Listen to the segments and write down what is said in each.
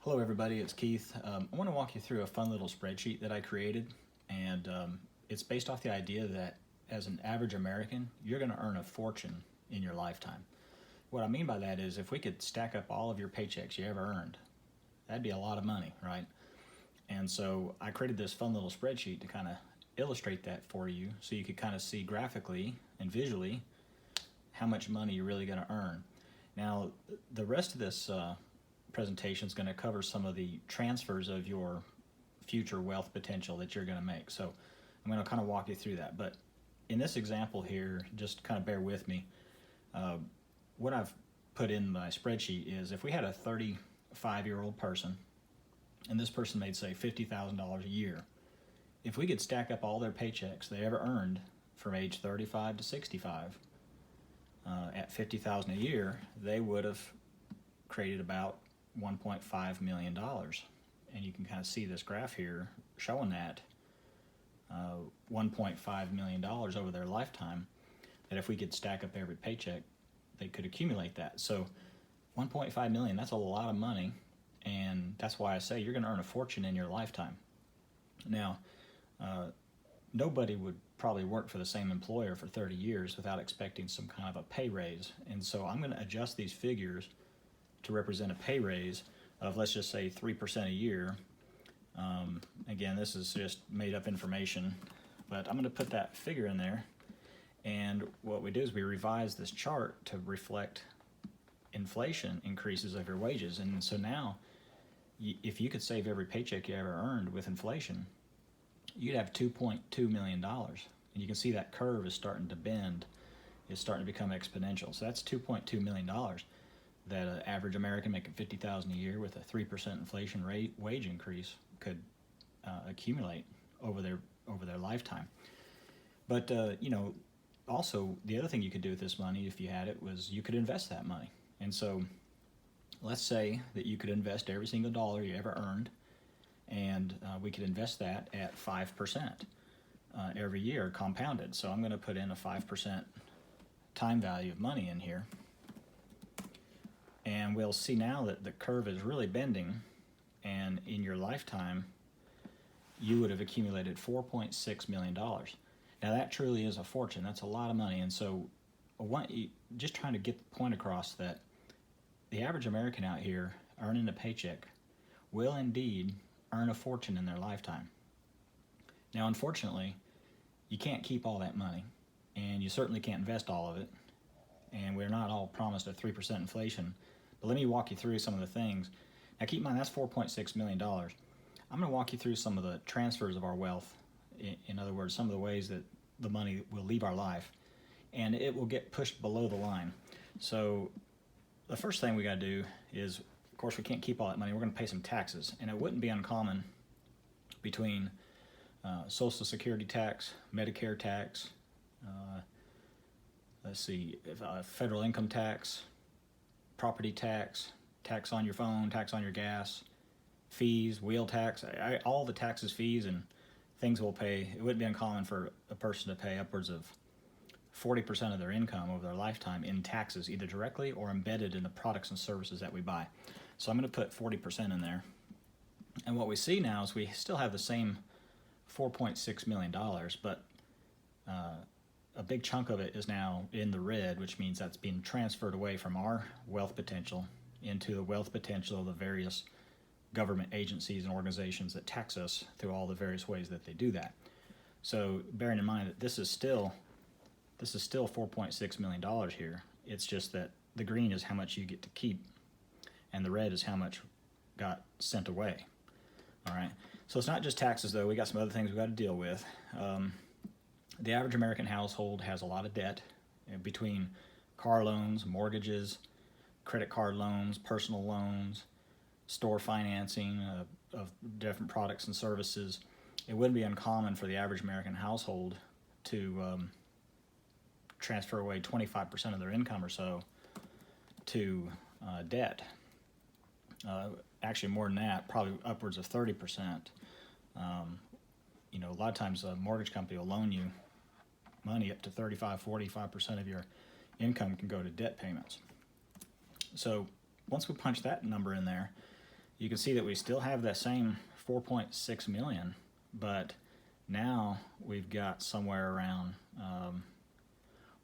Hello everybody, it's Keith. I want to walk you through a fun little spreadsheet that I created, and it's based off the idea that as an average American, you're going to earn a fortune in your lifetime. What I mean by that is if we could stack up all of your paychecks you ever earned, that'd be a lot of money, right? And so I created this fun little spreadsheet to kind of illustrate that for you so you could kind of see graphically and visually how much money you're really going to earn. Now, the rest of this presentation is going to cover some of the transfers of your future wealth potential that you're going to make. So I'm going to kind of walk you through that. But in this example here, just kind of bear with me. What I've put in my spreadsheet is if we had a 35-year-old person, and this person made, say, $50,000 a year, if we could stack up all their paychecks they ever earned from age 35 to 65, at $50,000 a year, they would have created about $1.5 million. And you can kind of see this graph here showing that $1.5 million over their lifetime, that if we could stack up every paycheck, they could accumulate that. So 1.5 million, that's a lot of money, and that's why I say you're going to earn a fortune in your lifetime. Now, nobody would probably work for the same employer for 30 years without expecting some kind of a pay raise. And so I'm going to adjust these figures to represent a pay raise of, let's just say, 3% a year. Again, this is just made up information, but I'm going to put that figure in there. And what we do is we revise this chart to reflect inflation increases of your wages. And so now, if you could save every paycheck you ever earned with inflation, you'd have $2.2 million. And you can see that curve is starting to bend. It's starting to become exponential. So that's $2.2 million that an average American making $50,000 a year with a 3% inflation rate wage increase could accumulate over their lifetime. But also the other thing you could do with this money, if you had it, was you could invest that money. And so let's say that you could invest every single dollar you ever earned, and we could invest that at 5% every year, compounded. So I'm going to put in a 5% time value of money in here. And we'll see now that the curve is really bending, and in your lifetime, you would have accumulated $4.6 million. Now that truly is a fortune. That's a lot of money. And so I want you, just trying to get the point across that the average American out here earning a paycheck will indeed earn a fortune in their lifetime. Now, unfortunately, you can't keep all that money, and you certainly can't invest all of it, and we're not all promised a 3% inflation. But let me walk you through some of the things. Now, keep in mind, that's $4.6 million. I'm going to walk you through some of the transfers of our wealth. In other words, some of the ways that the money will leave our life, and it will get pushed below the line. So the first thing we got to do is, of course, we can't keep all that money. We're going to pay some taxes, and it wouldn't be uncommon between Social Security tax, Medicare tax, federal income tax, property tax, tax on your phone, tax on your gas, fees, wheel tax, all the taxes, fees, and things we'll pay. It wouldn't be uncommon for a person to pay upwards of 40% of their income over their lifetime in taxes, either directly or embedded in the products and services that we buy. So I'm going to put 40% in there. And what we see now is we still have the same $4.6 million, but a big chunk of it is now in the red, which means that's being transferred away from our wealth potential into the wealth potential of the various government agencies and organizations that tax us through all the various ways that they do that. So bearing in mind that this is still $4.6 million here. It's just that the green is how much you get to keep, and the red is how much got sent away. All right. So it's not just taxes, though. We got some other things we got to deal with. The average American household has a lot of debt between car loans, mortgages, credit card loans, personal loans, store financing of different products and services. It wouldn't be uncommon for the average American household to transfer away 25% of their income or so to debt. Actually, more than that, probably upwards of 30%. A lot of times a mortgage company will loan you money up to 35-45% of your income can go to debt payments. So once we punch that number in there, you can see that we still have that same 4.6 million, but now we've got somewhere around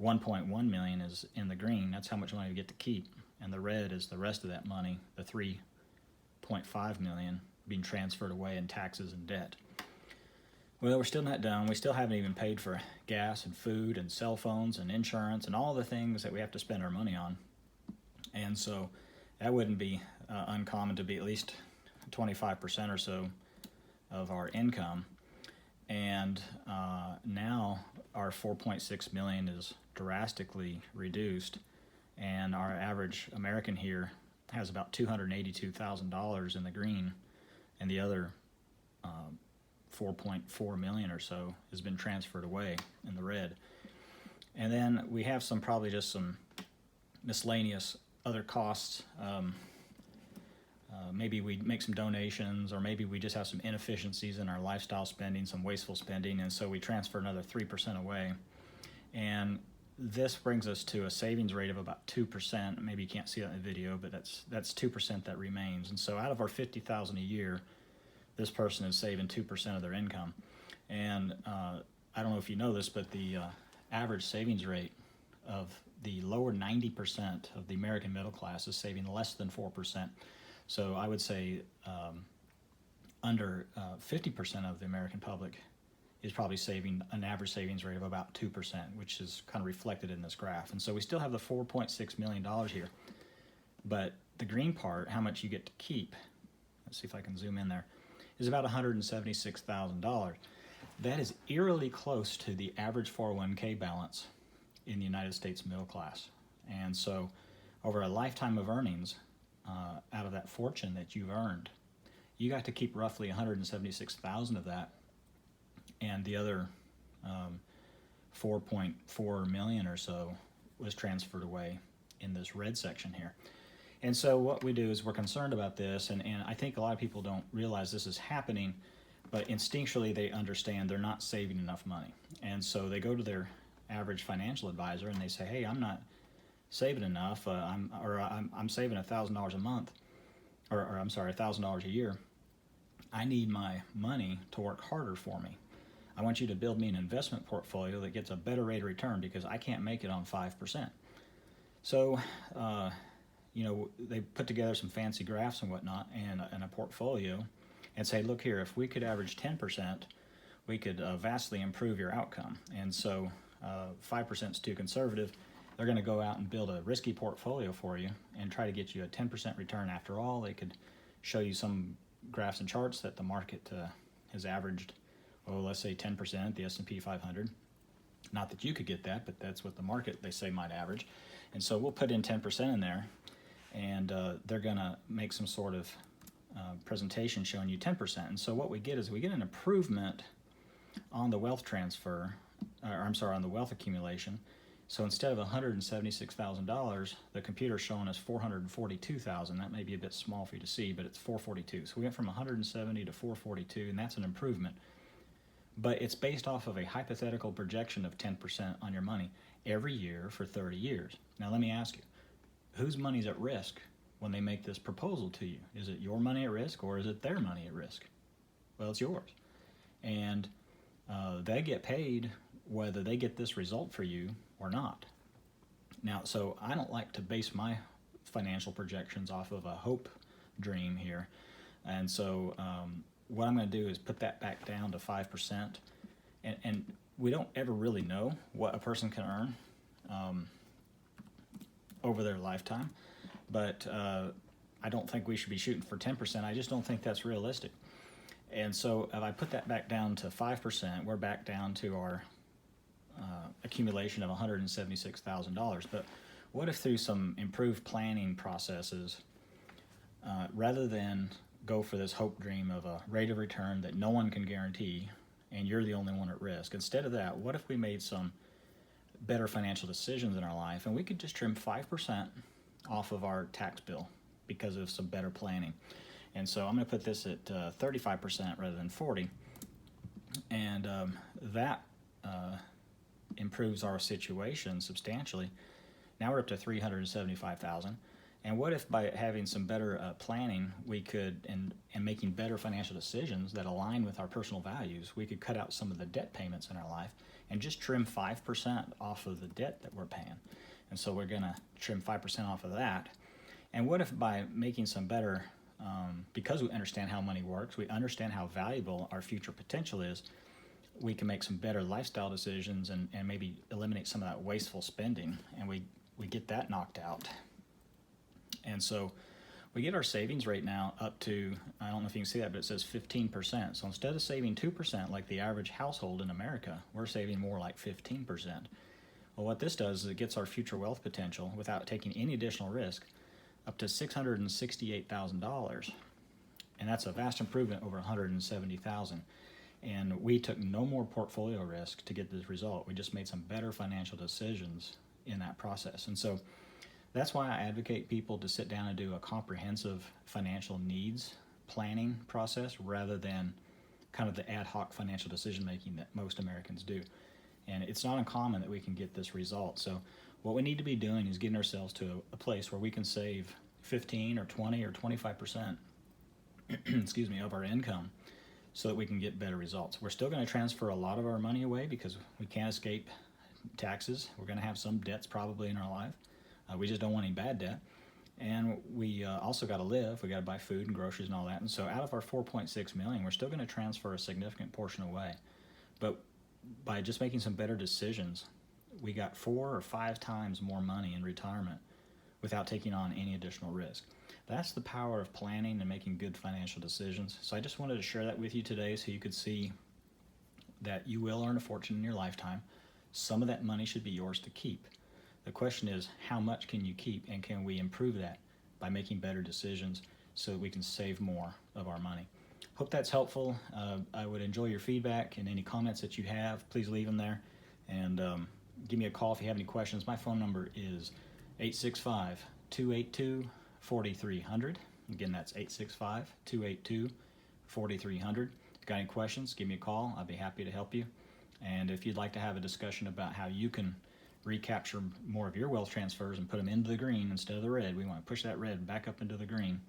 1.1 million is in the green. That's how much money we get to keep. And the red is the rest of that money, the 3.5 million being transferred away in taxes and debt. Well, we're still not done. We still haven't even paid for gas and food and cell phones and insurance and all the things that we have to spend our money on. And so that wouldn't be uncommon to be at least 25% or so of our income. And now our 4.6 million is drastically reduced, and our average American here has about $282,000 in the green, and the other 4.4 million or so has been transferred away in the red. And then we have probably just some miscellaneous other costs. Maybe we make some donations, or maybe we just have some inefficiencies in our lifestyle spending, some wasteful spending, and so we transfer another 3% away. And this brings us to a savings rate of about 2%. Maybe you can't see that in the video, but that's 2% that remains. And so out of our $50,000 a year, this person is saving 2% of their income. And I don't know if you know this, but the average savings rate of the lower 90% of the American middle class is saving less than 4%. So I would say under 50% of the American public is probably saving an average savings rate of about 2%, which is kind of reflected in this graph. And so we still have the $4.6 million here. But the green part, how much you get to keep, let's see if I can zoom in there, is about $176,000. That is eerily close to the average 401k balance in the United States middle class. And so over a lifetime of earnings, out of that fortune that you've earned, you got to keep roughly $176,000 of that, and the other 4.4 million or so was transferred away in this red section here. And so what we do is we're concerned about this, and I think a lot of people don't realize this is happening, but instinctually they understand they're not saving enough money. And so they go to their average financial advisor and they say, hey, I'm not saving enough, I'm saving $1,000 a month, or I'm sorry, $1,000 a year. I need my money to work harder for me. I want you to build me an investment portfolio that gets a better rate of return because I can't make it on 5%. So, they put together some fancy graphs and whatnot and a portfolio and say, look here, if we could average 10%, we could vastly improve your outcome. And so 5% is too conservative. They're going to go out and build a risky portfolio for you and try to get you a 10% return. After all, they could show you some graphs and charts that the market has averaged, let's say 10%, the S&P 500. Not that you could get that, but that's what the market, they say, might average. And so we'll put in 10% in there, and they're going to make some sort of presentation showing you 10%. And so what we get is we get an improvement on the wealth transfer, on the wealth accumulation. So instead of $176,000, the computer's showing us $442,000. That may be a bit small for you to see, but it's $442,000. So we went from $170,000 to $442,000, and that's an improvement. But it's based off of a hypothetical projection of 10% on your money every year for 30 years. Now let me ask you, whose money's at risk when they make this proposal to you? Is it your money at risk, or is it their money at risk? Well, it's yours. And they get paid whether they get this result for you or not. Now, so I don't like to base my financial projections off of a hope dream here. And so what I'm going to do is put that back down to 5%. And we don't ever really know what a person can earn over their lifetime. But I don't think we should be shooting for 10%. I just don't think that's realistic. And so if I put that back down to 5%, we're back down to our accumulation of $176,000. But what if through some improved planning processes, rather than go for this hope dream of a rate of return that no one can guarantee and you're the only one at risk, instead of that, what if we made some better financial decisions in our life and we could just trim 5% off of our tax bill because of some better planning? And so I'm going to put this at 35% rather than 40%, and that improves our situation substantially. Now we're up to $375,000, And what if by having some better planning, we could, and making better financial decisions that align with our personal values, we could cut out some of the debt payments in our life and just trim 5% off of the debt that we're paying. And so we're going to trim 5% off of that. And what if by making some better, because we understand how money works, we understand how valuable our future potential is, we can make some better lifestyle decisions and maybe eliminate some of that wasteful spending, and we get that knocked out. And so we get our savings rate now up to, I don't know if you can see that, but it says 15%. So instead of saving 2% like the average household in America, we're saving more like 15%. Well, what this does is it gets our future wealth potential without taking any additional risk up to $668,000. And that's a vast improvement over $170,000. And we took no more portfolio risk to get this result. We just made some better financial decisions in that process. And so that's why I advocate people to sit down and do a comprehensive financial needs planning process rather than kind of the ad hoc financial decision making that most Americans do. And it's not uncommon that we can get this result. So what we need to be doing is getting ourselves to a place where we can save 15 or 20 or 25% excuse me, of our income so that we can get better results. We're still going to transfer a lot of our money away because we can't escape taxes. We're going to have some debts probably in our life. We just don't want any bad debt. And we also got to live. We got to buy food and groceries and all that. And so out of our $4.6 million, we're still going to transfer a significant portion away. But by just making some better decisions, we got 4 or 5 times more money in retirement without taking on any additional risk. That's the power of planning and making good financial decisions. So I just wanted to share that with you today so you could see that you will earn a fortune in your lifetime. Some of that money should be yours to keep. The question is, how much can you keep, and can we improve that by making better decisions so that we can save more of our money? Hope that's helpful. I would enjoy your feedback and any comments that you have. Please leave them there. And give me a call if you have any questions. My phone number is 865-282-4300. Again, that's 865-282-4300. If you've got any questions, give me a call. I'll be happy to help you. And if you'd like to have a discussion about how you can recapture more of your wealth transfers and put them into the green instead of the red, we want to push that red back up into the green,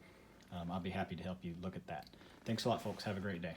I'll be happy to help you look at that. Thanks a lot, folks. Have a great day.